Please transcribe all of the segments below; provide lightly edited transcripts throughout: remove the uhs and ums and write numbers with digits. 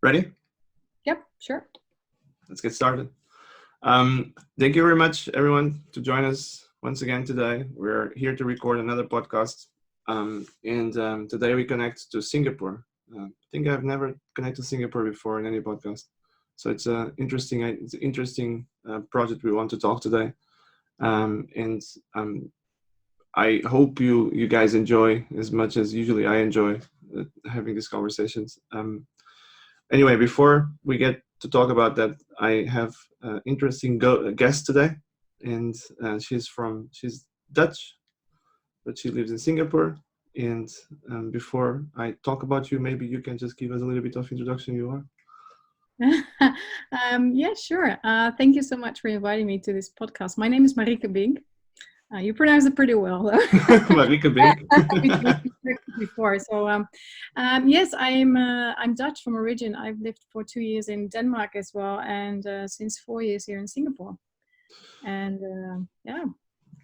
Ready? Yep, sure. Let's get started. Thank you very much, everyone, to join us once again today. We're here to record another podcast. And today we connect to Singapore. I think I've never connected to Singapore before in any podcast. So it's an interesting project we want to talk today. And I hope you guys enjoy as much as usually I enjoy having these conversations. Anyway, before we get to talk about that, I have an interesting guest today, and she's Dutch, but she lives in Singapore. And before I talk about you, maybe you can just give us a little bit of introduction. You are. Yeah, sure. Thank you so much for inviting me to this podcast. My name is Marieke Bink. You pronounce it pretty well, though. Marieke Bink. Before, so yes, I'm Dutch from origin. I've lived for 2 years in Denmark as well, and since 4 years here in Singapore. And yeah,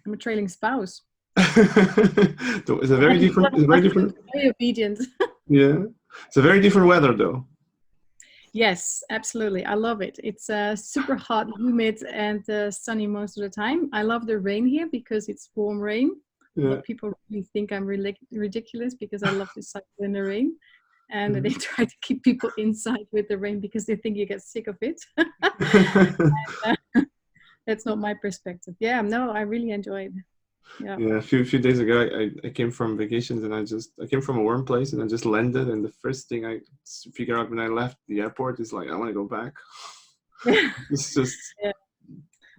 I'm a trailing spouse. It's a very different. It's very different. Very obedient. Yeah, it's a very different weather, though. Yes, absolutely. I love it. It's super hot, humid, and sunny most of the time. I love the rain here because it's warm rain. Yeah. But people really think I'm ridiculous because I love to cycle in the rain. And they try to keep people inside with the rain because they think you get sick of it. And, that's not my perspective. Yeah, no, I really enjoy it. Yeah, a few days ago, I came from vacations and I came from a warm place and I just landed, and the first thing I figured out when I left the airport is like, I want to go back. It's just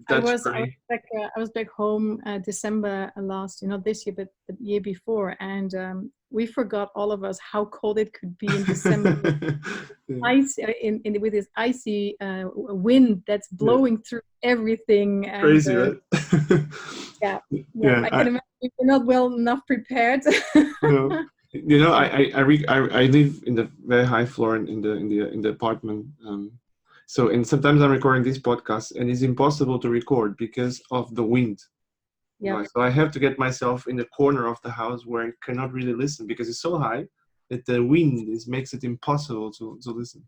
I was back home December last year, not this year, but the year before, and we forgot, all of us, how cold it could be in December. Ice with this icy wind that's blowing through everything. And, crazy, right? Yeah. I can imagine we're not well enough prepared. No. You know, I live in the very high floor in the apartment. And sometimes I'm recording this podcast and it's impossible to record because of the wind. Yeah. Right? So I have to get myself in the corner of the house where I cannot really listen because it's so high that the wind makes it impossible to listen.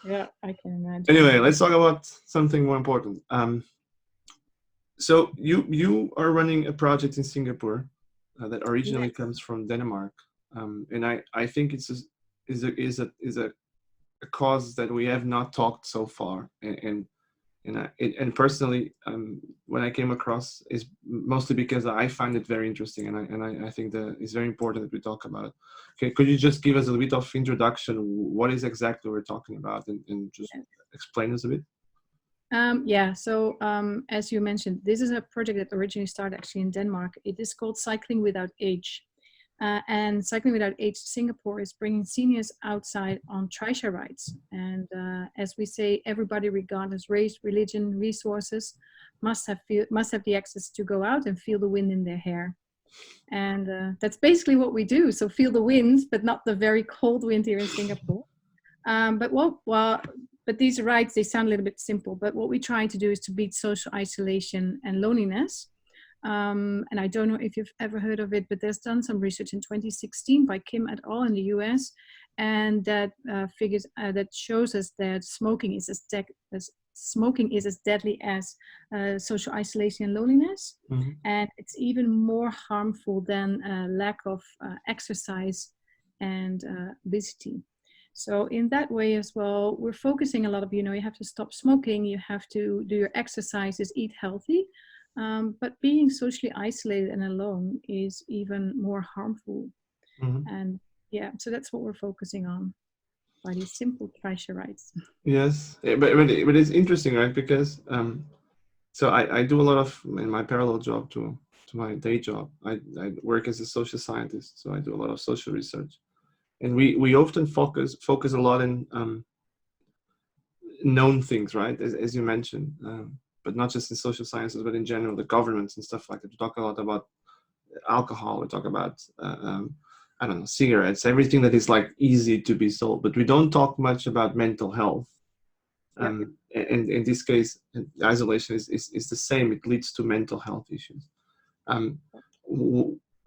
Yeah, I can imagine. Anyway, let's talk about something more important. So you are running a project in Singapore that originally comes from Denmark, and I think it's a cause that we have not talked so far, and personally, when I came across is mostly because I find it very interesting, and I think that it's very important that we talk about it. Okay, could you just give us a little bit of introduction? What is exactly we're talking about, and just explain us a bit? So as you mentioned, this is a project that originally started actually in Denmark. It is called Cycling Without Age. And Cycling Without Age Singapore is bringing seniors outside on trisha rides. And as we say, everybody, regardless race, religion, resources, must have the access to go out and feel the wind in their hair. And that's basically what we do. So feel the wind, but not the very cold wind here in Singapore. But these rides, they sound a little bit simple, but what we try to do is to beat social isolation and loneliness. And I don't know if you've ever heard of it, but there's done some research in 2016 by Kim et al. In the US, and that that shows us that smoking is as deadly as social isolation and loneliness, and it's even more harmful than lack of exercise and obesity. So in that way as well, we're focusing a lot of, you have to stop smoking, you have to do your exercises, eat healthy, but being socially isolated and alone is even more harmful. And so that's what we're focusing on by these simple trisha rides. Yes, but it's interesting, right? Because so I do a lot of, in my parallel job to my day job, I work as a social scientist, so I do a lot of social research. And we often focus a lot in known things, right? As you mentioned, but not just in social sciences, but in general, the governments and stuff like that. We talk a lot about alcohol. We talk about I don't know, cigarettes, everything that is like easy to be sold. But we don't talk much about mental health. And in this case, isolation is the same. It leads to mental health issues.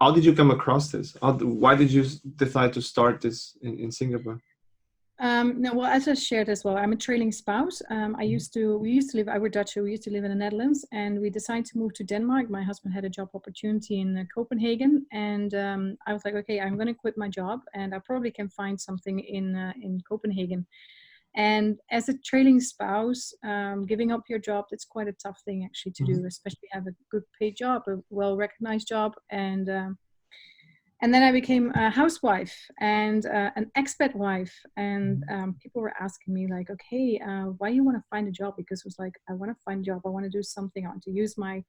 How did you come across this? Why did you decide to start this in Singapore? No, well, as I shared as well, I'm a trailing spouse. We used to live, I were Dutch, so we used to live in the Netherlands, and we decided to move to Denmark. My husband had a job opportunity in Copenhagen, and I was like, okay, I'm going to quit my job, and I probably can find something in Copenhagen. And as a trailing spouse, giving up your job, that's quite a tough thing actually to do, especially have a good paid job, a well-recognized job, and then I became a housewife and an expat wife. And people were asking me like, okay, why you want to find a job? Because it was like, I want to find a job. I want to do something. I want to use my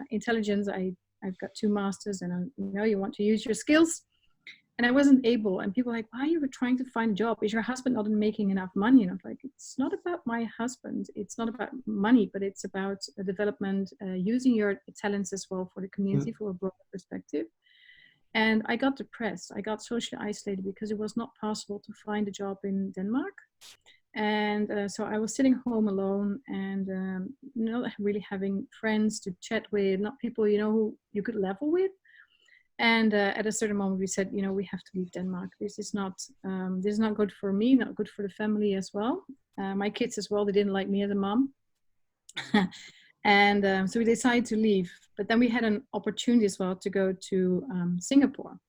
intelligence. I've got 2 masters and you want to use your skills. And I wasn't able. And people were like, why are you trying to find a job? Is your husband not making enough money? And I'm like, it's not about my husband. It's not about money, but it's about development, using your talents as well for the community, for a broader perspective. And I got depressed. I got socially isolated because it was not possible to find a job in Denmark. And so I was sitting home alone and not really having friends to chat with, not people, who you could level with. And at a certain moment we said, we have to leave Denmark. This is not good for me, not good for the family as well. My kids as well, they didn't like me as a mom. And so we decided to leave. But then we had an opportunity as well to go to Singapore.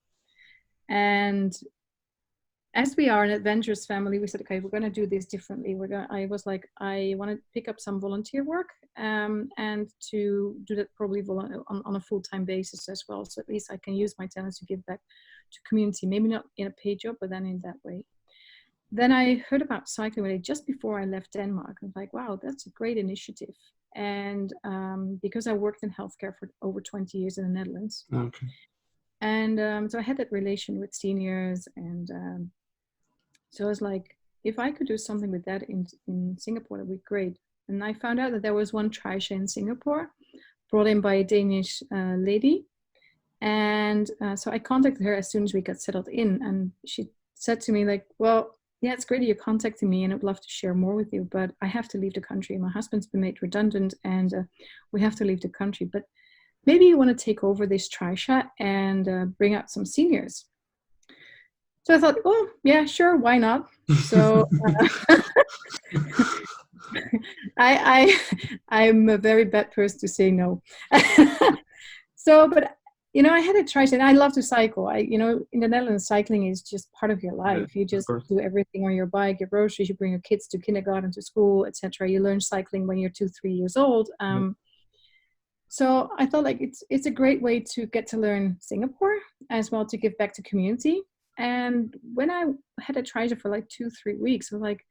And as we are an adventurous family, we said, okay, we're going to do this differently. I was like, I want to pick up some volunteer work and to do that probably on a full-time basis as well. So at least I can use my talents to give back to community, maybe not in a paid job, but then in that way. Then I heard about Cycling Relay just before I left Denmark. I was like, wow, that's a great initiative. And because I worked in healthcare for over 20 years in the Netherlands. Okay. And so I had that relation with seniors. And so I was like, if I could do something with that in Singapore, that'd be great. And I found out that there was one trisha in Singapore brought in by a Danish lady. And so I contacted her as soon as we got settled in. And she said to me like, well, yeah, it's great that you're contacting me and I'd love to share more with you, but I have to leave the country. My husband's been made redundant and we have to leave the country. But maybe you want to take over this trisha and bring out some seniors. So I thought, well, yeah, sure, why not? So I'm a very bad person to say no. So, but I had a trisha and I love to cycle. In the Netherlands, cycling is just part of your life. You just do everything on your bike, your groceries, you bring your kids to kindergarten, to school, etc. You learn cycling when you're 2-3 years old. So I thought like it's a great way to get to learn Singapore as well, to give back to community. And when I had a trisha for like 2-3 weeks, I was like,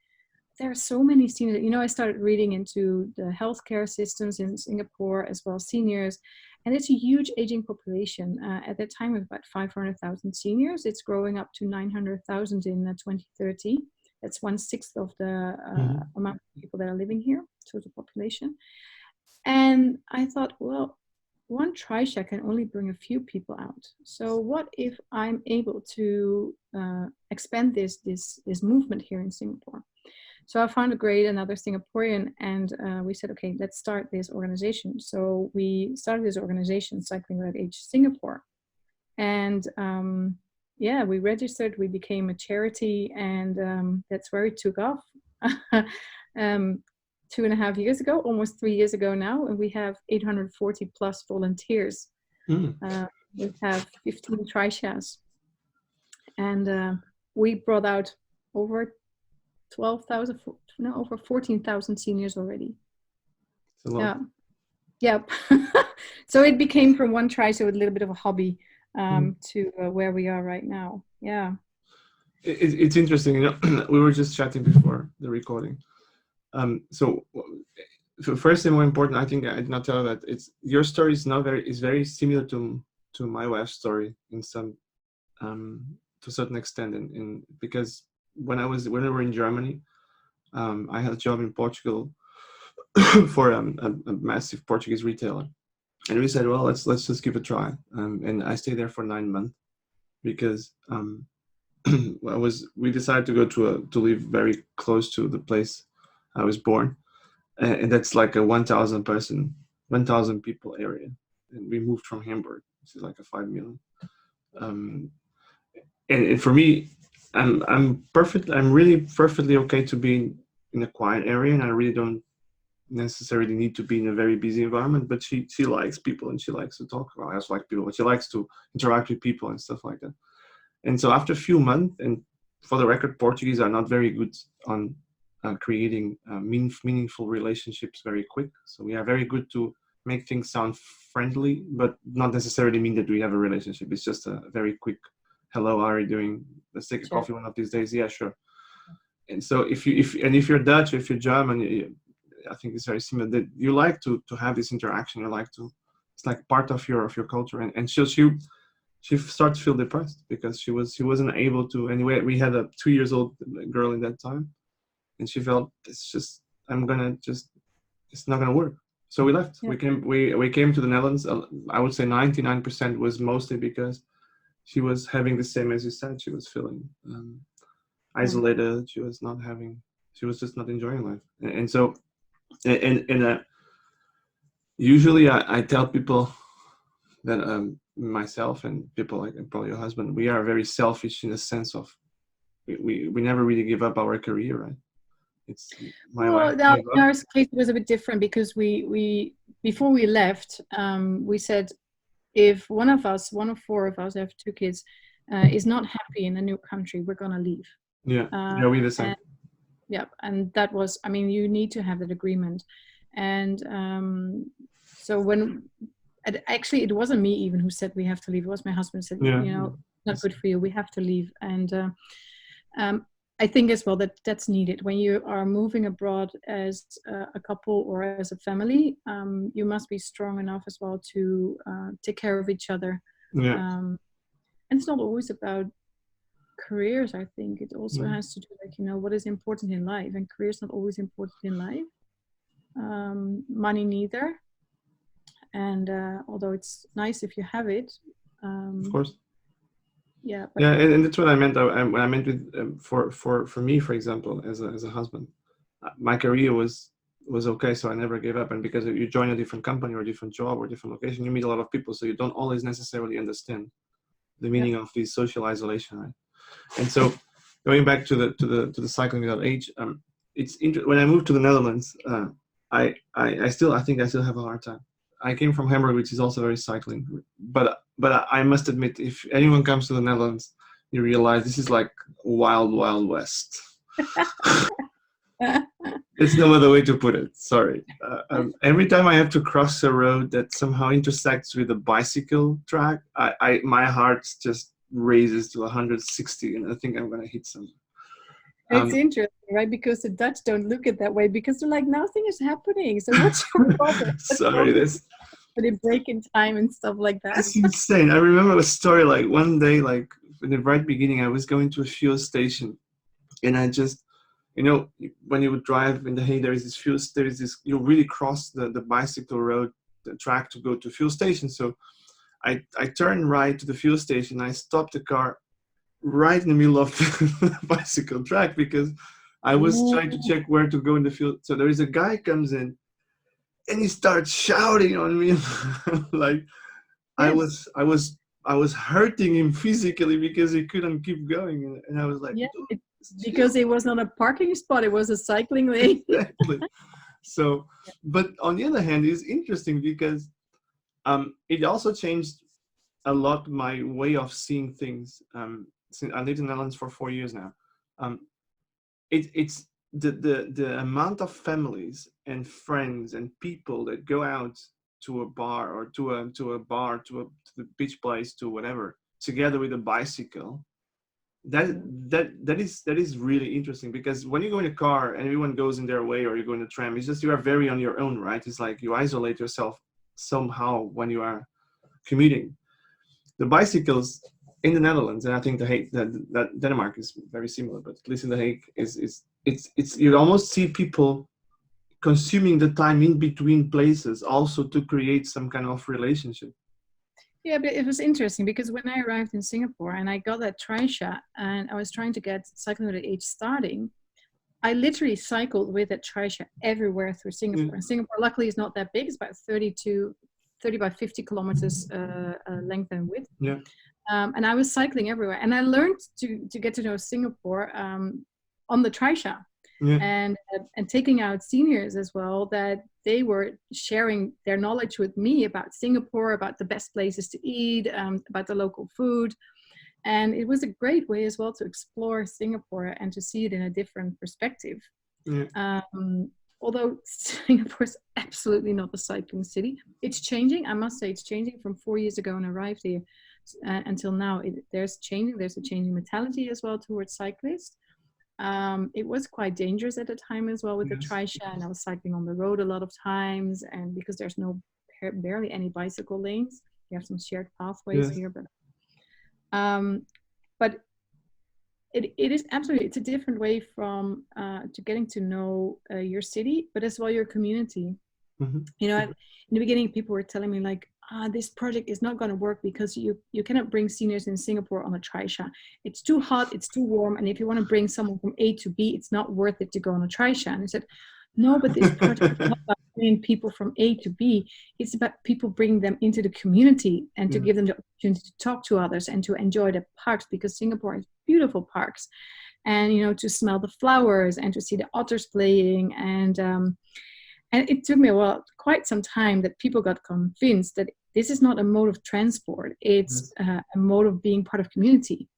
there are so many seniors. I started reading into the healthcare systems in Singapore as well as seniors. And it's a huge aging population. At that time, it was about 500,000 seniors. It's growing up to 900,000 in 2030. That's 1/6 of the amount of people that are living here, total population. And I thought, well, one trisha can only bring a few people out. So what if I'm able to expand this movement here in Singapore? So I found another Singaporean, and we said, okay, let's start this organization. So we started this organization, Cycling Without Age Singapore. And we registered, we became a charity, and that's where it took off. 2.5 years ago, almost 3 years ago now, and we have 840 plus volunteers. We have 15 trishas, and we brought out over 14,000 seniors already. Yeah. So it became from one trisha with a little bit of a hobby to where we are right now. Yeah. It's interesting. We were just chatting before the recording. So first and more important, I think I did not tell that your story is very similar to my wife's story in some to a certain extent, in because when we were in Germany, I had a job in Portugal for a massive Portuguese retailer, and we said, well, let's just give it a try, and I stayed there for 9 months because we decided to go to live very close to the place I was born, and that's like a 1,000 people area, and we moved from Hamburg, which is like a 5 million. And for me, I'm really perfectly okay to be in a quiet area, and I really don't necessarily need to be in a very busy environment. But she likes people and she likes to talk. Well, I also like people, but she likes to interact with people and stuff like that. And so after a few months, and for the record, Portuguese are not very good on creating meaningful relationships very quick. So we are very good to make things sound friendly, but not necessarily mean that we have a relationship. It's just a very quick, hello, how are you doing? Let's take a Sure. coffee one of these days. Yeah, sure. And so if you're Dutch, if you're German, I think it's very similar. That you like to have this interaction. You like to, it's like part of your culture. And she started to feel depressed because she wasn't able to. Anyway, we had a 2 years old girl in that time, and she felt it's just it's not gonna work. So we left. Yeah. We came to the Netherlands. I would say 99% was mostly because she was having the same as you said. She was feeling isolated. She was not having. She was just not enjoying life. And so and usually I tell people that myself and people like probably your husband, we are very selfish in the sense of we never really give up our career, right? It's my wife Well, now gave in up. our case, it was a bit different because we before we left, we said if one of four of us have two kids, is not happy in a new country, we're gonna leave. Yeah, Uh, yeah, we the same. and yeah, and that was, I mean, you need to have that agreement. And so when actually it wasn't me even who said we have to leave. It was my husband who said, Yeah, you know, not good for you. We have to leave. And I think as well that that's needed when you are moving abroad as a couple or as a family. You must be strong enough as well to take care of each other. yeah, And it's not always about careers. I think it also yeah. has to do like, you know, what is important in life, and career is not always important in life. Money neither. And although it's nice if you have it, Of course. yeah, but Yeah, and that's what I meant. When I meant with for me, for example, as a husband, my career was okay, so I never gave up. And because you join a different company or a different job or a different location, you meet a lot of people, so you don't always necessarily understand the yeah, meaning of this social isolation, right? And so, going back to the cycling without age, it's when I moved to the Netherlands, I still I think I still have a hard time. I came from Hamburg, which is also very cycling, but I must admit, if anyone comes to the Netherlands, you realize this is like wild west. It's no other way to put it. Sorry. Every time I have to cross a road that somehow intersects with a bicycle track, my heart just raises to 160, and I think I'm gonna hit something. it's interesting, right? Because the Dutch don't look at that way because they're like, nothing is happening. So what's your problem? Sorry, But they break in time and stuff like that. that's insane. I remember a story like one day, like in the right beginning, I was going to a fuel station, and I just, you know, when you would drive in the hay, there is this, you really cross the bicycle road, the track to go to fuel station. So I turned right to the fuel station. I stopped the car right in the middle of the bicycle track because I was trying to check where to go in the field. So there is a guy comes in and he starts shouting on me like Yes. I was hurting him physically because he couldn't keep going, and I was like, Yeah. chill. Because it was not a parking spot, it was a cycling lane. Exactly. So, but on the other hand, it's interesting because it also changed a lot my way of seeing things. Since I lived in the Netherlands for 4 years now, um, it's the amount of families and friends and people that go out to a bar or to the beach place to whatever together with a bicycle. That is really interesting because when you go in a car and everyone goes in their way or you go in a tram, it's just you are very on your own, right? It's like you isolate yourself somehow when you are commuting. The bicycles in the Netherlands, and I think that Denmark is very similar, but at least in the Hague it's you almost see people consuming the time in between places also to create some kind of relationship. Yeah, but it was interesting because when I arrived in Singapore and I got that tri-shot and I was trying to get cycling with age starting, I literally cycled with a tri-shot everywhere through Singapore. And Singapore, luckily, is not that big. It's about 30 by 50 kilometers length and width. Yeah. And I was cycling everywhere. And I learned to get to know Singapore on the trisha. Yeah. And taking out seniors as well, that they were sharing their knowledge with me about Singapore, about the best places to eat, about the local food. And it was a great way as well to explore Singapore and to see it in a different perspective. Yeah. Although Singapore is absolutely not a cycling city. It's changing. I must say it's changing from 4 years ago when I arrived here until now. There's a changing mentality as well towards cyclists. It was quite dangerous at the time as well with the trisha, and I was cycling on the road a lot of times, and because there's barely any bicycle lanes, you have some shared pathways here, but it is absolutely, it's a different way from to getting to know your city, but as well your community. You know, in the beginning people were telling me like, this project is not going to work because you cannot bring seniors in Singapore on a trisha. It's too hot, it's too warm, and if you want to bring someone from A to B, it's not worth it to go on a trisha. And I said, no, but this project is not about bringing people from A to B. It's about people bringing them into the community and to give them the opportunity to talk to others and to enjoy the parks, because Singapore has beautiful parks, and you know, to smell the flowers and to see the otters playing. And it took me quite some time that people got convinced that this is not a mode of transport. It's a mode of being part of community,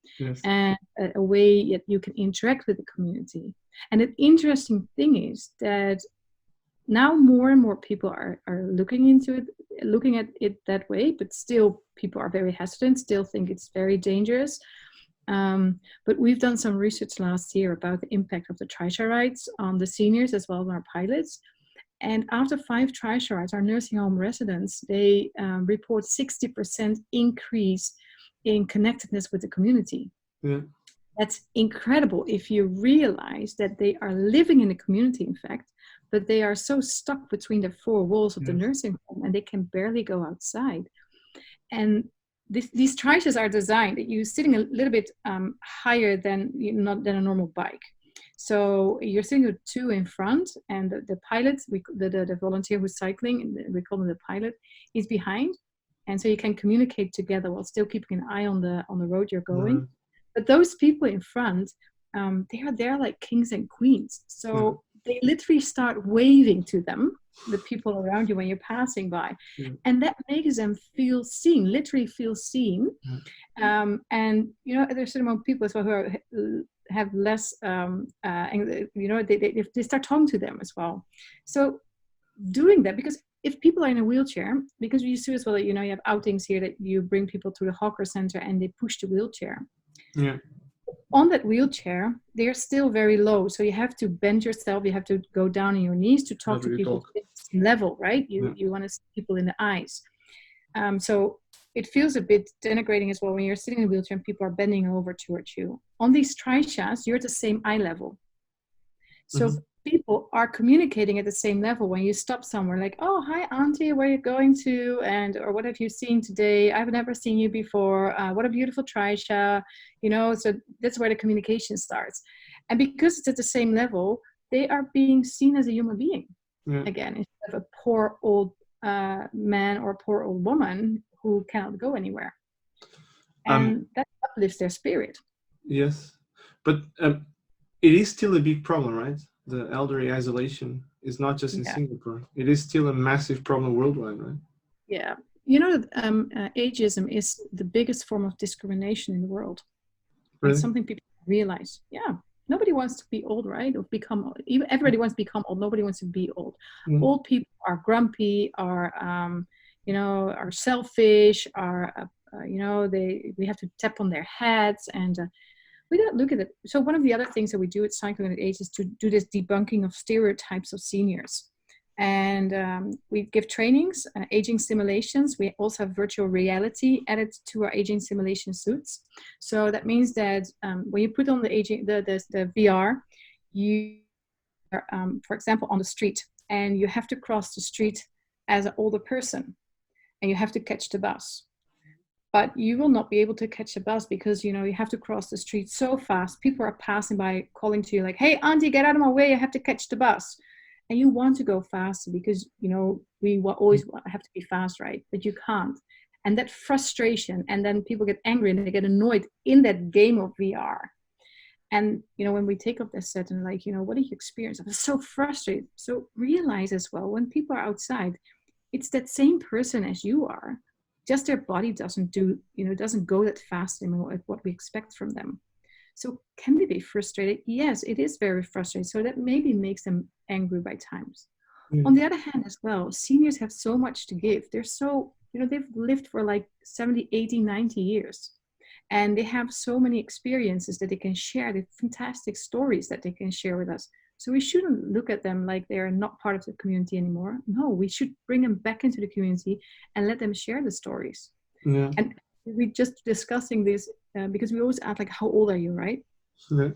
and a way that you can interact with the community. And an interesting thing is that now more and more people are looking into it, looking at it that way, but still people are very hesitant, still think it's very dangerous. But we've done some research last year about the impact of the trisha rides on the seniors as well as our pilots. And after 5 trisha rides, our nursing home residents, they report 60% increase in connectedness with the community. Yeah. That's incredible if you realize that they are living in the community, in fact, but they are so stuck between the 4 walls of the nursing home and they can barely go outside. And these trishas are designed that you're sitting a little bit higher than a normal bike. So you're sitting with 2 in front, and the pilot, the volunteer who's cycling, we call him the pilot, is behind, and so you can communicate together while still keeping an eye on the road you're going. But those people in front, they are there like kings and queens. So they literally start waving to them, the people around you, when you're passing by, and that makes them feel seen, literally feel seen. And you know, there's certain amount of people as well who have less, you know, they start talking to them as well. So doing that, because if people are in a wheelchair, because you see as well that, you know, you have outings here that you bring people to the hawker center and they push the wheelchair. On that wheelchair, they're still very low. So you have to bend yourself, you have to go down on your knees to talk to people at the same level, right? You want to see people in the eyes. So it feels a bit denigrating as well when you're sitting in a wheelchair and people are bending over towards you. On these trishas, you're at the same eye level. So people are communicating at the same level when you stop somewhere, like, oh, hi, auntie, where are you going to? Or what have you seen today? I've never seen you before. What a beautiful trisha. You know, so that's where the communication starts. And because it's at the same level, they are being seen as a human being. Again, instead of a poor old man or a poor old woman who cannot go anywhere. And that uplifts their spirit. Yes. But it is still a big problem, right? The elderly isolation is not just in Singapore. It is still a massive problem worldwide, right? Yeah. You know, ageism is the biggest form of discrimination in the world. Really? It's something people realize. Yeah. Nobody wants to be old, right? Or become, everybody wants to become old. Nobody wants to be old. Old people are grumpy, are, you know, are selfish, are, you know, we have to tap on their heads, and we don't look at it. So one of the other things that we do at Cycling at Age is to do this debunking of stereotypes of seniors. And we give trainings, aging simulations. We also have virtual reality added to our aging simulation suits. So that means that when you put on the VR, you are, for example, on the street, and you have to cross the street as an older person, and you have to catch the bus. But you will not be able to catch a bus because, you know, you have to cross the street so fast. People are passing by, calling to you like, hey, auntie, get out of my way. I have to catch the bus. And you want to go faster because, you know, we always have to be fast, right? But you can't. And that frustration, and then people get angry and they get annoyed in that game of VR. And, when we take up that set and like, what do you experience? I'm so frustrated. So realize as well, when people are outside, it's that same person as you are, just their body doesn't go that fast anymore at what we expect from them. So can they be frustrated? Yes, it is very frustrating. So that maybe makes them angry by times. On the other hand as well, seniors have so much to give. They're so, they've lived for like 70, 80, 90 years. And they have so many experiences that they can share, the fantastic stories that they can share with us. So we shouldn't look at them like they're not part of the community anymore. No, we should bring them back into the community and let them share the stories. Yeah. And we're just discussing this because we always ask like, how old are you, right? Yeah.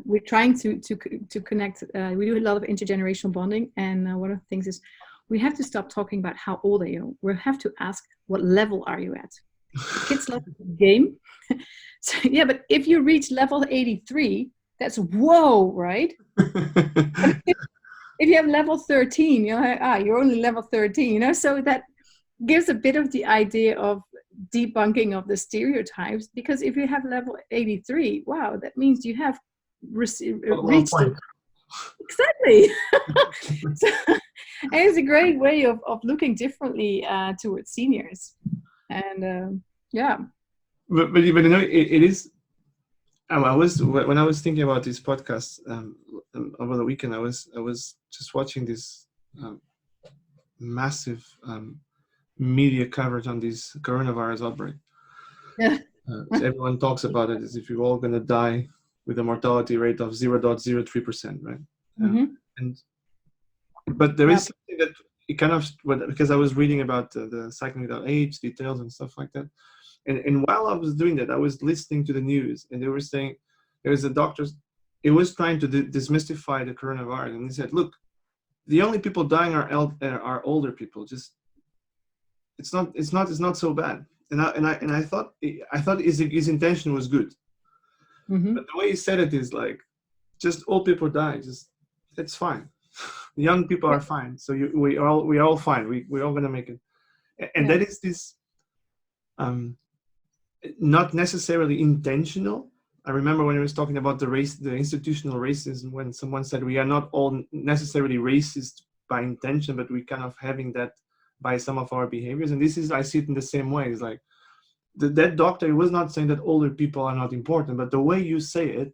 We're trying to connect. We do a lot of intergenerational bonding. And one of the things is we have to stop talking about how old are you. We have to ask, what level are you at? Kids love the game. So, yeah, but if you reach level 83, that's whoa, right? If you have level 13, you're like, you're only level 13, so that gives a bit of the idea of debunking of the stereotypes, because if you have level 83, wow, that means you have reached the... Exactly. So, and it's a great way of looking differently towards seniors. And yeah. But it is. When I was thinking about this podcast over the weekend, I was just watching this massive media coverage on this coronavirus outbreak. Yeah. So everyone talks about it as if you're all going to die with a mortality rate of 0.03%, right? But there is something that it kind of, because I was reading about the cycling without age details and stuff like that. And while I was doing that, I was listening to the news, and they were saying there was a doctor. It was trying to demystify the coronavirus, and he said, "Look, the only people dying are older people. Just it's not so bad." And I thought his intention was good, but the way he said it is like, just old people die. Just it's fine. The young people are fine. So we are all fine. We're all gonna make it, and that is this. Not necessarily intentional. I remember when he was talking about the institutional racism, when someone said we are not all necessarily racist by intention, but we kind of having that by some of our behaviors. And I see it in the same way. It's like that doctor was not saying that older people are not important, but the way you say it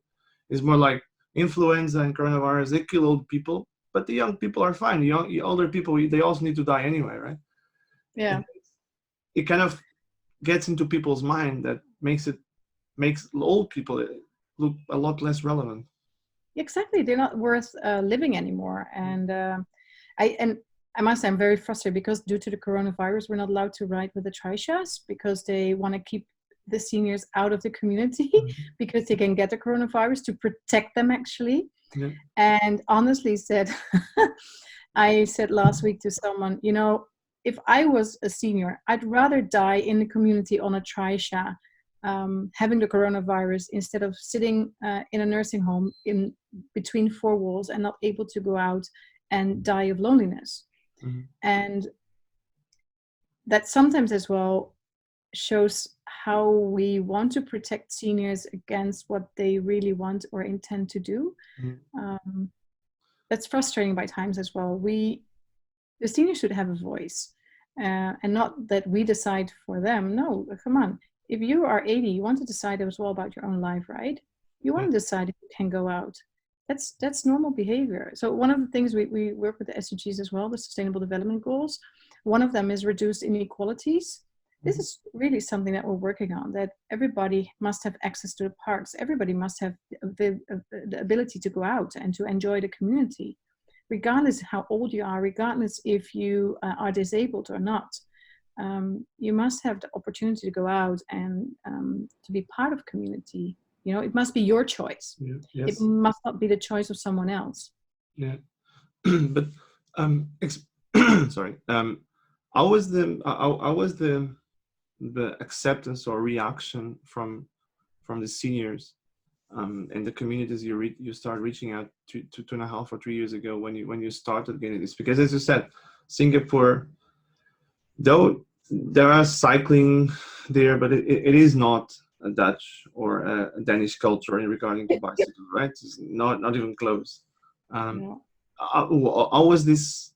is more like influenza and coronavirus, they kill old people, but the young people are fine. The older people, they also need to die anyway, right? Yeah. And it kind of gets into people's mind that makes old people look a lot less relevant. Exactly, they're not worth living anymore. And I must say I'm very frustrated because due to the coronavirus, we're not allowed to ride with the trishas because they want to keep the seniors out of the community because they can get the coronavirus, to protect them actually. Yeah. And honestly said, I said last week to someone, if I was a senior, I'd rather die in the community on a trisha, having the coronavirus, instead of sitting in a nursing home in between four walls and not able to go out and die of loneliness. And that sometimes as well shows how we want to protect seniors against what they really want or intend to do. That's frustrating by times as well. The seniors should have a voice. And not that we decide for them. No, come on. If you are 80, you want to decide as well about your own life, right? You want to decide if you can go out. That's normal behavior. So one of the things we work with the SDGs as well, the Sustainable Development Goals. One of them is reduced inequalities. This is really something that we're working on, that everybody must have access to the parks. Everybody must have the ability to go out and to enjoy the community, regardless how old you are, regardless if you are disabled or not. You must have the opportunity to go out and to be part of community. It must be your choice. Yeah, yes. It must not be the choice of someone else. Yeah. But sorry. How was the acceptance or reaction from the seniors and the communities you start reaching out to 2.5 or 3 years ago when you started getting this? Because as you said, Singapore, though there are cycling there, but it is not a Dutch or a Danish culture in regarding to bicycle, right? It's not even close. Um, No. how was this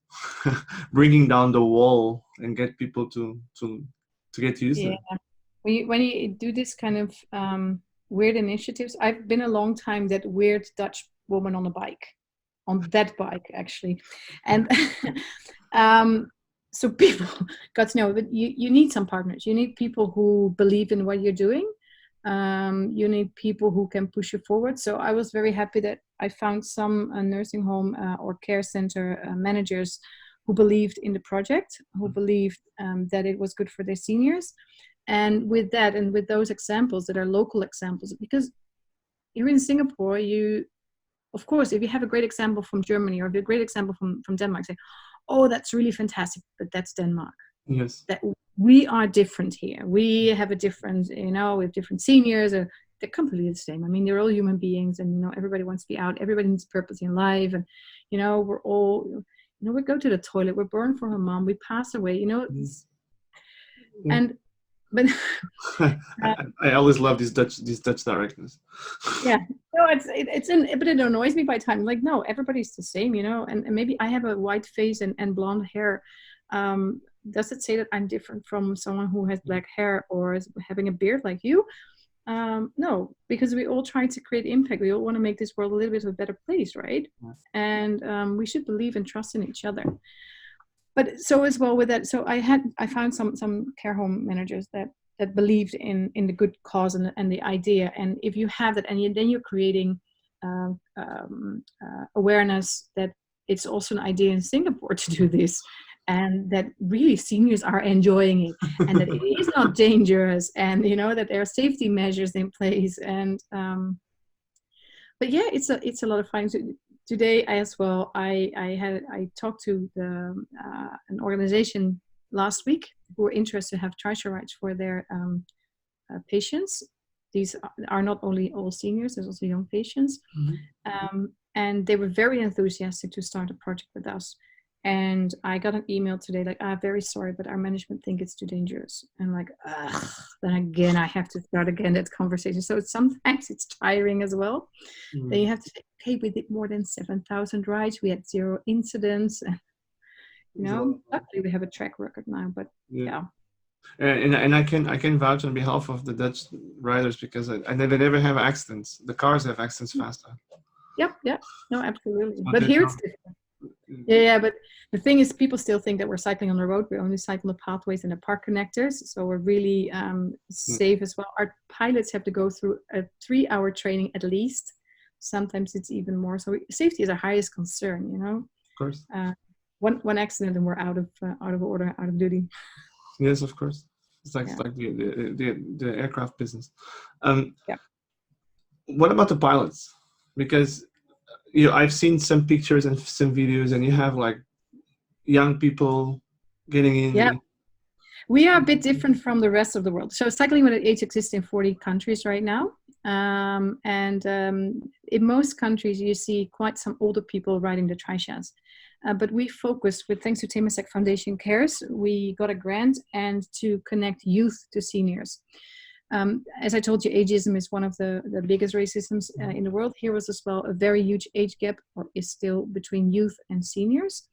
bringing down the wall and get people to get used to Yeah. it? When you do this kind of weird initiatives, I've been a long time that weird Dutch woman on a bike, on that bike actually, and so people got to know. But you need some partners. You need people who believe in what you're doing. You need people who can push you forward. So I was very happy that I found some nursing home or care center managers who believed in the project, who believed that it was good for their seniors. And with that, and with those examples that are local examples, because here in Singapore, you, of course, if you have a great example from Germany or a great example from Denmark, say, oh, that's really fantastic, but that's Denmark. Yes. That we are different here. We have a different, we have different seniors. They're completely the same. I mean, they're all human beings, and everybody wants to be out. Everybody needs purpose in life, and we're all, we go to the toilet. We're born from a mom. We pass away. Yeah. And but I always love this Dutch directness. yeah, no, but it annoys me by time. Like, no, everybody's the same, and maybe I have a white face and blonde hair. Does it say that I'm different from someone who has black hair or is having a beard like you? No, because we all try to create impact. We all want to make this world a little bit of a better place, right? And we should believe and trust in each other. But so as well with that, so I found some care home managers that believed in the good cause and the idea. And if you have that, and then you're creating awareness that it's also an idea in Singapore to do this, and that really seniors are enjoying it, and that it is not dangerous, and that there are safety measures in place. And but yeah, it's a lot of fun. Today as well, I talked to an organization last week who are interested to have trial rights for their patients. These are not only all seniors, there's also young patients. Mm-hmm. And they were very enthusiastic to start a project with us. And I got an email today like, very sorry, but our management think it's too dangerous. And like, then again, I have to start again that conversation. So sometimes it's tiring as well. Mm-hmm. Then you have to say, okay, we did more than 7,000 rides. We had 0 incidents. Luckily we have a track record now, but yeah. And I can vouch on behalf of the Dutch riders because I never have accidents. The cars have accidents faster. Yep. No, absolutely. But here it's different. Yeah, but the thing is, people still think that we're cycling on the road. We only cycle the pathways and the park connectors, so we're really safe as well. Our pilots have to go through a 3-hour training at least. Sometimes it's even more. So safety is our highest concern. Of course. One accident and we're out of order, out of duty. Yes, of course. It's like the aircraft business. Yeah. What about the pilots? Because I've seen some pictures and some videos, and you have like young people getting in. Yeah. We are a bit different from the rest of the world. So cycling with age exists in 40 countries right now. And in most countries, you see quite some older people riding the trichas. But we focused with, thanks to Temasek Foundation Cares, we got a grant and to connect youth to seniors. As I told you, ageism is one of the biggest racisms in the world. Here was as well a very huge age gap, or is still, between youth and seniors.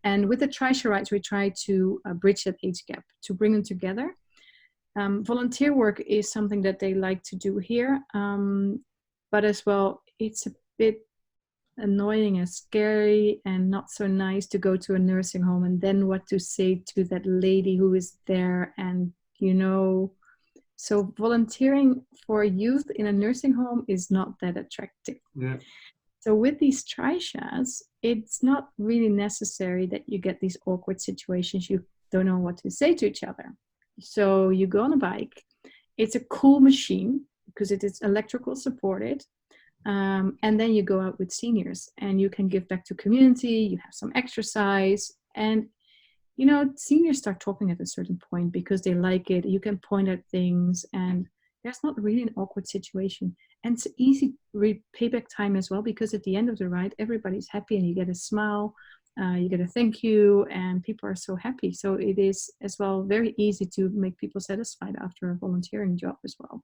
And with the trial rights, we try to bridge that age gap, to bring them together. Volunteer work is something that they like to do here, but as well, it's a bit annoying and scary and not so nice to go to a nursing home and then what to say to that lady who is there, and so volunteering for youth in a nursing home is not that attractive. Yeah. So with these trishas, it's not really necessary that you get these awkward situations. You don't know what to say to each other. So you go on a bike. It's a cool machine because it is electrical supported. And then you go out with seniors and you can give back to community. You have some exercise. And, seniors start talking at a certain point because they like it. You can point at things and there's not really an awkward situation. And it's easy payback time as well, because at the end of the ride, everybody's happy and you get a smile. you get a thank you, and people are so happy. So it is as well very easy to make people satisfied after a volunteering job as well.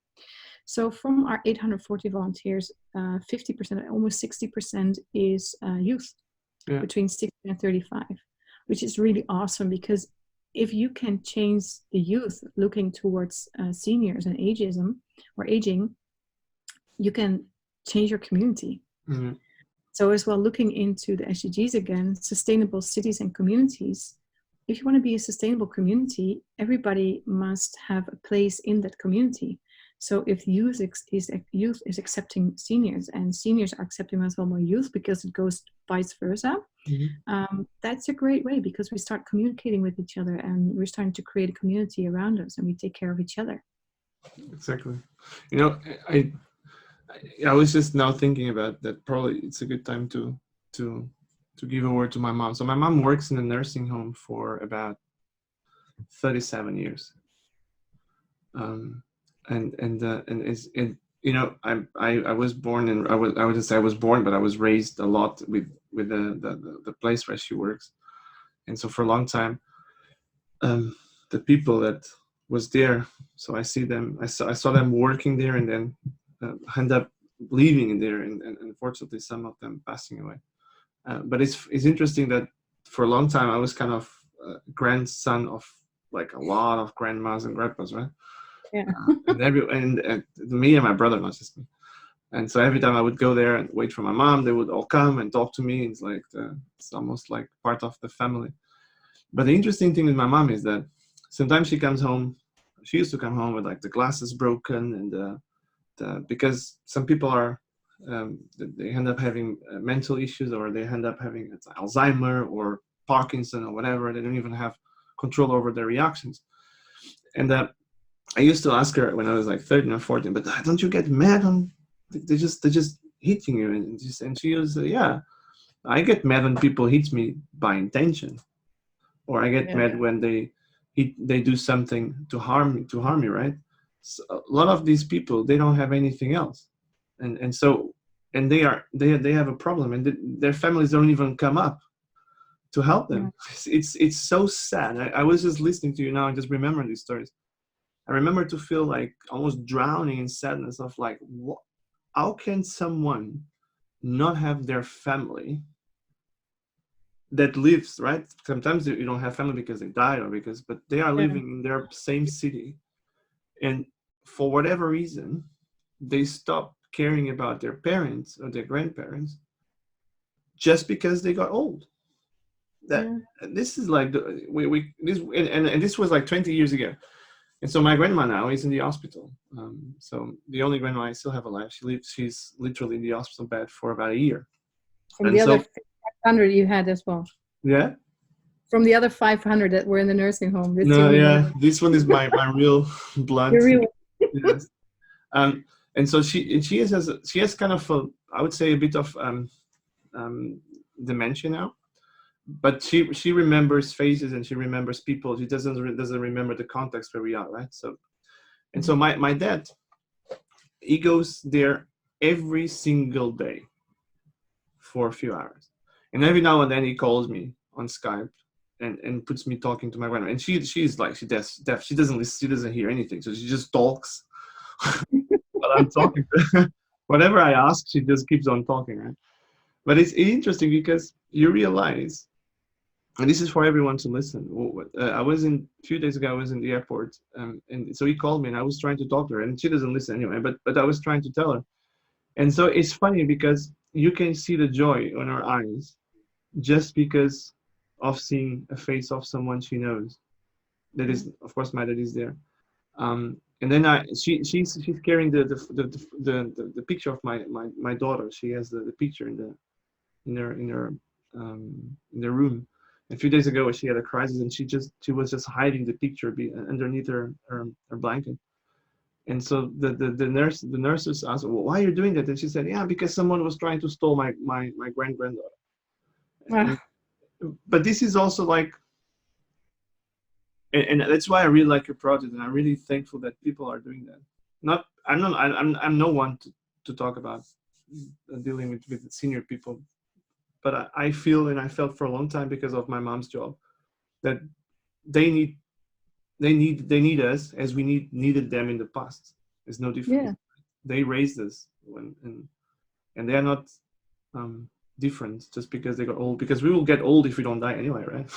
So from our 840 volunteers, 50%, almost 60% is youth, between 16 and 35, which is really awesome, because if you can change the youth looking towards seniors and ageism or aging, you can change your community. Mm-hmm. So as well, looking into the SDGs again, sustainable cities and communities. If you want to be a sustainable community, everybody must have a place in that community. So if youth is accepting seniors, and seniors are accepting as well more youth, because it goes vice versa, that's a great way, because we start communicating with each other, and we're starting to create a community around us, and we take care of each other. Exactly. You know, I was just now thinking about that. Probably it's a good time to give a word to my mom. So my mom works in a nursing home for about 37 years. And you know, I was born, and I would say I was born, but I was raised a lot with the place where she works. And so for a long time, the people that was there, so I see them, I saw them working there, and then end up leaving in there, and unfortunately some of them passing away. But it's interesting that for a long time I was kind of grandson of like a lot of grandmas and grandpas, right? Yeah. And me and my brother, not just me. And so every time I would go there and wait for my mom, they would all come and talk to me. It's like it's almost like part of the family. But the interesting thing with my mom is that sometimes she comes home. She used to come home with like the glasses broken, and because some people are they end up having mental issues, or they end up having Alzheimer or Parkinson or whatever. They don't even have control over their reactions. And I used to ask her when I was like 13 or 14, but don't you get mad on? They're just hitting you, and she was yeah. I get mad when people hit me by intention, or I get mad when they do something to harm me, right? So a lot of these people, they don't have anything else, and so they have a problem, and their families don't even come up to help them. It's so sad. I was just listening to you now and just remembering these stories. I remember to feel like almost drowning in sadness of like, how can someone not have their family that lives, right? Sometimes you don't have family because they died, or but they are living in their same city, and for whatever reason, they stop caring about their parents or their grandparents just because they got old. This is like and this was like 20 years ago. And so my grandma now is in the hospital. So the only grandma I still have alive, she's literally in the hospital bed for about a year. From the other 500 you had as well. Yeah. From the other 500 that were in the nursing home. This one is my real blood. Your real. Yes. And so she has kind of I would say a bit of dementia now. But she remembers faces, and she remembers people. She doesn't remember the context where we are, right? So, and so my dad, he goes there every single day for a few hours, and every now and then he calls me on Skype and puts me talking to my grandma. And she's like deaf. She doesn't listen. She doesn't hear anything, so she just talks while I'm talking to her. Whatever I ask, she just keeps on talking, right? But it's interesting because you realize. And this is for everyone to listen. A few days ago, I was in the airport, and so he called me, and I was trying to talk to her, and she doesn't listen anyway, but I was trying to tell her. And so it's funny because you can see the joy on her eyes just because of seeing a face of someone she knows. That is, of course, my dad is there. And then she's carrying the picture of my daughter. She has the picture in her room. A few days ago, she had a crisis, and she was just hiding the picture underneath her blanket. And so the nurses asked, well, why are you doing that? And she said, yeah, because someone was trying to steal my granddaughter. But this is also like, and that's why I really like your project, and I'm really thankful that people are doing that. I'm no one to talk about dealing with senior people, I feel, and I felt for a long time because of my mom's job, that they need us as we needed them in the past. There's no difference. Yeah. They raised us and they are not different just because they got old, because we will get old if we don't die anyway, right?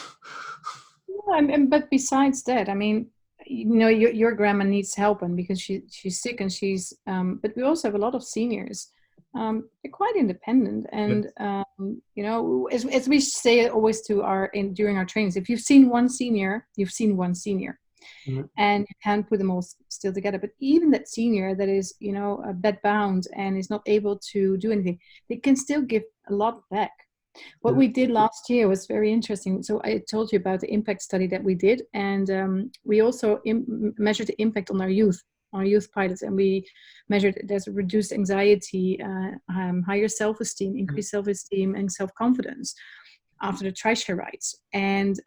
Yeah, but besides that, I mean, your grandma needs help, and because she's sick and she's but we also have a lot of seniors. They're quite independent, and as we say always to during our trainings, if you've seen one senior, you've seen one senior. Yeah. And you can't put them all still together. But even that senior that is, bed bound and is not able to do anything, they can still give a lot back. What we did last year was very interesting. So I told you about the impact study that we did, and we also measured the impact on our youth pilots, and we measured there's reduced anxiety, higher self-esteem, increased self-esteem, and self-confidence after the tri-share rides. And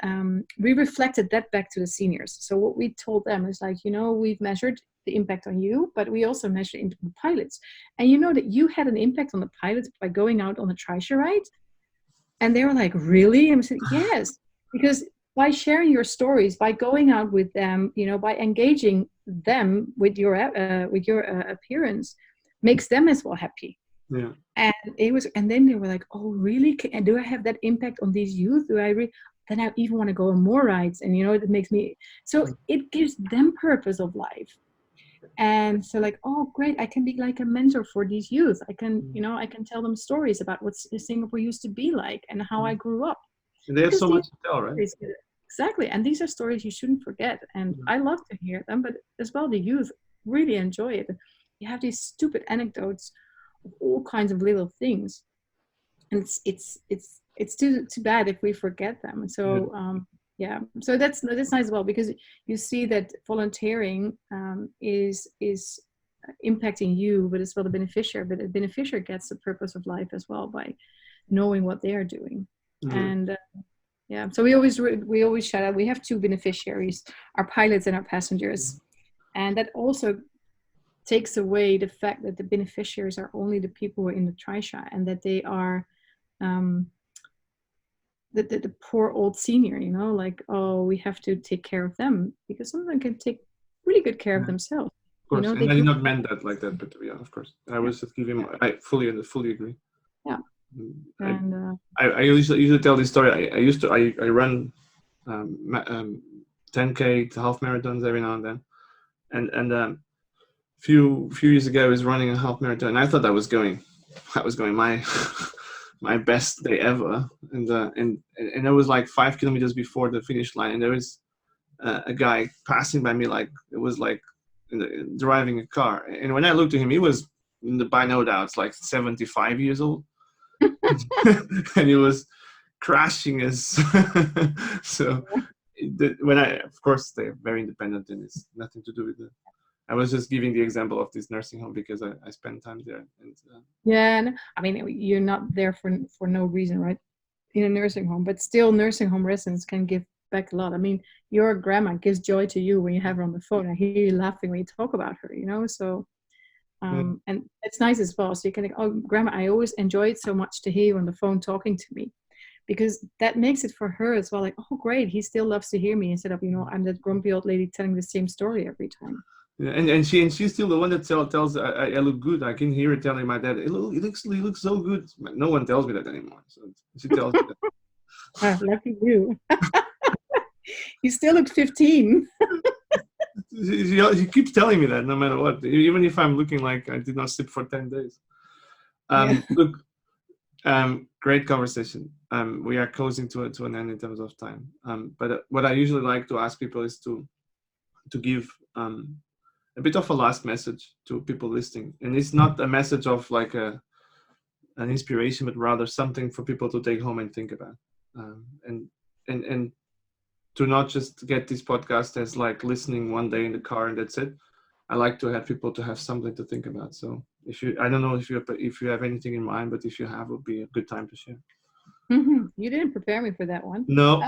we reflected that back to the seniors. So what we told them is like, we've measured the impact on you, but we also measured the impact on the pilots. And you know that you had an impact on the pilots by going out on a tri-share ride? And they were like, really? And I said, yes, because by sharing your stories, by going out with them, by engaging them with your appearance, makes them as well happy. Yeah. And then they were like, oh, really? And do I have that impact on these youth? Then I even want to go on more rides. And, it makes me, so it gives them purpose of life. And so like, oh, great, I can be like a mentor for these youth. I can, I can tell them stories about what Singapore used to be like and how I grew up. And they have so much to tell, right? Exactly. And these are stories you shouldn't forget. And I love to hear them, but as well, the youth really enjoy it. You have these stupid anecdotes of all kinds of little things. And it's too bad if we forget them. So, so that's nice as well, because you see that volunteering is impacting you, but as well the beneficiary. But the beneficiary gets the purpose of life as well by knowing what they are doing. And so we always shout out. We have two beneficiaries: our pilots and our passengers, and that also takes away the fact that the beneficiaries are only the people who are in the tri-share, and that they are the poor old senior, like, oh, we have to take care of them, because some of them can take really good care of themselves. Of course, and I did not meant that like that, but yeah, of course, I was just giving. I fully agree. Yeah. And I usually tell this story. I run 10K to half marathons every now and then, and few years ago I was running a half marathon, and I thought I was going my best day ever, and it was like 5 kilometers before the finish line, and there was a guy passing by me like it was like driving a car, and when I looked at him, he was by no doubt like 75 years old. And he was crashing us. So when of course they're very independent, and it's nothing to do with it. I was just giving the example of this nursing home because I spent time there. And I mean, you're not there for no reason, right? In a nursing home, but still nursing home residents can give back a lot. I mean, your grandma gives joy to you when you have her on the phone. I hear you laughing when you talk about her, so and it's nice as well. So you can think, oh, grandma, I always enjoy it so much to hear you on the phone talking to me, because that makes it for her as well. Like, oh, great, he still loves to hear me, instead of, I'm that grumpy old lady telling the same story every time. Yeah, and she's still the one that tells I look good. I can hear her telling my dad, he looks so good. No one tells me that anymore. So she tells me that. Lucky you. You still look 15. She keeps telling me that no matter what, even if I'm looking like I did not sleep for 10 days. Look, great conversation. We are closing to an end in terms of time. But what I usually like to ask people is to give a bit of a last message to people listening, and it's not a message of like an inspiration, but rather something for people to take home and think about, and to not just get this podcast as like listening one day in the car and that's it. I like to have people to have something to think about. So I don't know if you have anything in mind, but if you have, it would be a good time to share. Mm-hmm. You didn't prepare me for that one. No.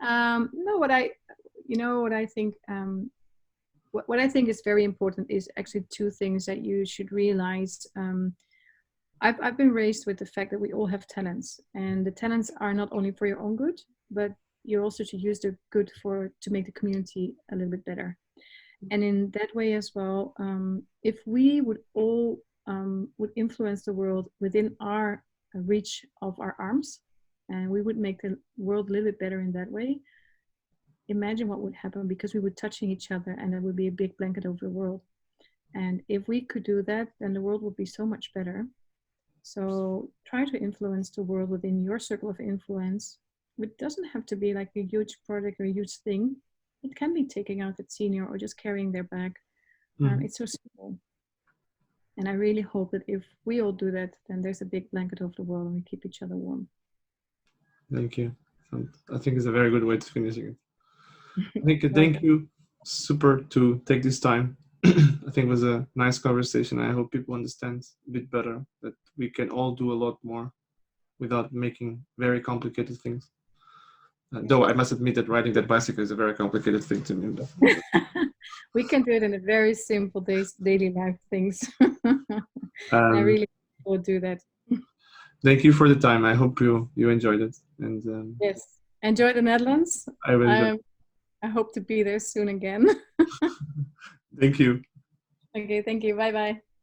No, what I think. What I think is very important is actually two things that you should realize. I've been raised with the fact that we all have talents, and the talents are not only for your own good, but you're also to use the good to make the community a little bit better. And in that way as well, if we would all would influence the world within our reach of our arms, and we would make the world a little bit better in that way, imagine what would happen, because we would touching each other and there would be a big blanket over the world. And if we could do that, then the world would be so much better. So try to influence the world within your circle of influence. It doesn't have to be like a huge project or a huge thing. It can be taking out that senior or just carrying their bag. It's so simple. And I really hope that if we all do that, then there's a big blanket over the world and we keep each other warm. Thank you. I think it's a very good way to finishing it. Thank you super to take this time. I think it was a nice conversation. I hope people understand a bit better that we can all do a lot more without making very complicated things. Though I must admit that riding that bicycle is a very complicated thing to me. We can do it in a very simple daily life things. I really will do that. Thank you for the time. I hope you enjoyed it. And yes, enjoy the Netherlands. I will. I hope to be there soon again. Thank you. Okay, thank you. Bye bye.